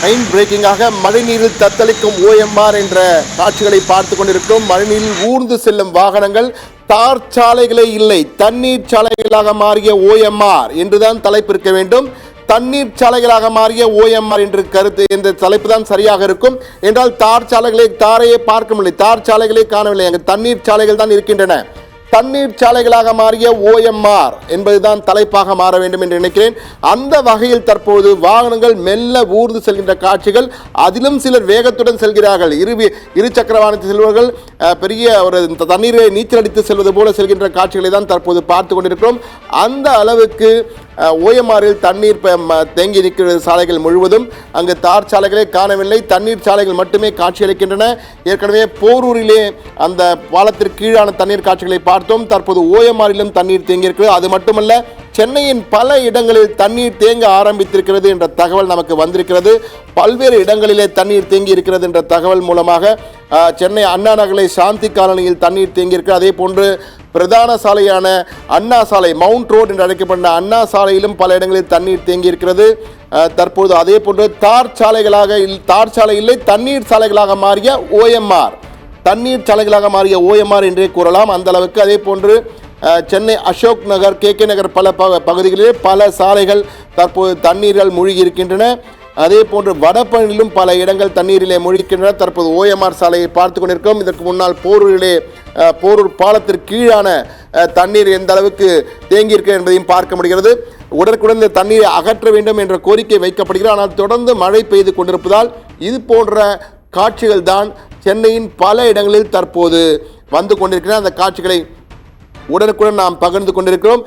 Line பிரேக்கிங்காக மழைநீரில் தத்தளிக்கும் OMR என்ற காட்சிகளை பார்த்து கொண்டிருக்கிறோம். மழைநீரில் ஊர்ந்து செல்லும் வாகனங்கள், தார் சாலைகளே இல்லை, தண்ணீர் சாலைகளாக மாறிய OMR என்றுதான் தலைப்பு இருக்க வேண்டும். தண்ணீர் சாலைகளாக மாறிய OMR என்று கருத்து என்ற தலைப்பு தான் சரியாக இருக்கும். என்றால் தார் சாலைகளை தாரையே பார்க்க முடியல, தார் சாலைகளை காணவில்லை, அங்கு தண்ணீர் சாலைகள் தான் இருக்கின்றன. தண்ணீர் சாலைகளாக மாறிய OMR என்பதுதான் தலைப்பாக மாற வேண்டும் என்று நினைக்கிறேன். அந்த வகையில் தற்போது வாகனங்கள் மெல்ல ஊர்ந்து செல்கின்ற காட்சிகள், அதிலும் சிலர் வேகத்துடன் செல்கிறார்கள். இரு சக்கர வாகனத்தில் செல்வர்கள் பெரிய ஒரு தண்ணீரை நீச்சல் அடித்து செல்வது போல செல்கின்ற காட்சிகளை தான் தற்போது பார்த்து கொண்டிருக்கிறோம். அந்த அளவுக்கு OMRல் தண்ணீர் தேங்கி நிற்கிற சாலைகள் முழுவதும். அங்கு தார் சாலைகளே காணவில்லை, தண்ணீர் சாலைகள் மட்டுமே காட்சியளிக்கின்றன. ஏற்கனவே போரூரிலே அந்த பாலத்திற்கு கீழான தண்ணீர் காட்சிகளை பார்த்தோம். தற்போது OMRலும் தண்ணீர் தேங்கி இருக்கிறது. அது மட்டுமல்ல, சென்னையின் பல இடங்களில் தண்ணீர் தேங்க ஆரம்பித்திருக்கிறது என்ற தகவல் நமக்கு வந்திருக்கிறது. பல்வேறு இடங்களிலே தண்ணீர் தேங்கி இருக்கிறது என்ற தகவல் மூலமாக சென்னை அண்ணா நகரில் சாந்தி காலனியில் தண்ணீர் தேங்கி இருக்கிறது. அதே போன்று பிரதான சாலையான அண்ணா சாலை, மவுண்ட் ரோடு என்று அழைக்கப்பட்ட அண்ணா சாலையிலும் பல இடங்களில் தண்ணீர் தேங்கி இருக்கிறது. தற்போது அதே போன்று தார் சாலை இல்லை, தண்ணீர் சாலைகளாக மாறிய OMR, தண்ணீர் சாலைகளாக மாறிய OMR என்றே கூறலாம். அந்த அளவுக்கு. அதே போன்று சென்னை அசோக் நகர், KK நகர் பல பகுதிகளிலே பல சாலைகள் தற்போது தண்ணீரால் மூழ்கி இருக்கின்றன. அதே போன்று வடபழனியிலும் பல இடங்கள் தண்ணீரிலே மூழ்கின்றன. தற்போது OMR சாலையை பார்த்து கொண்டிருக்கிறோம். இதற்கு முன்னால் போரூர் பாலத்திற்கு கீழான தண்ணீர் எந்த அளவுக்கு தேங்கியிருக்கிறது என்பதையும் பார்க்க முடிகிறது. உடனுக்குடன் இந்த தண்ணீரை அகற்ற வேண்டும் என்ற கோரிக்கை வைக்கப்படுகிறது. ஆனால் தொடர்ந்து மழை பெய்து கொண்டிருப்பதால் இது போன்ற காட்சிகள் தான் சென்னையின் பல இடங்களில் தற்போது வந்து கொண்டிருக்கின்றன. அந்த காட்சிகளை உடனுக்குடன் நாம் பகிர்ந்து கொண்டிருக்கிறோம்.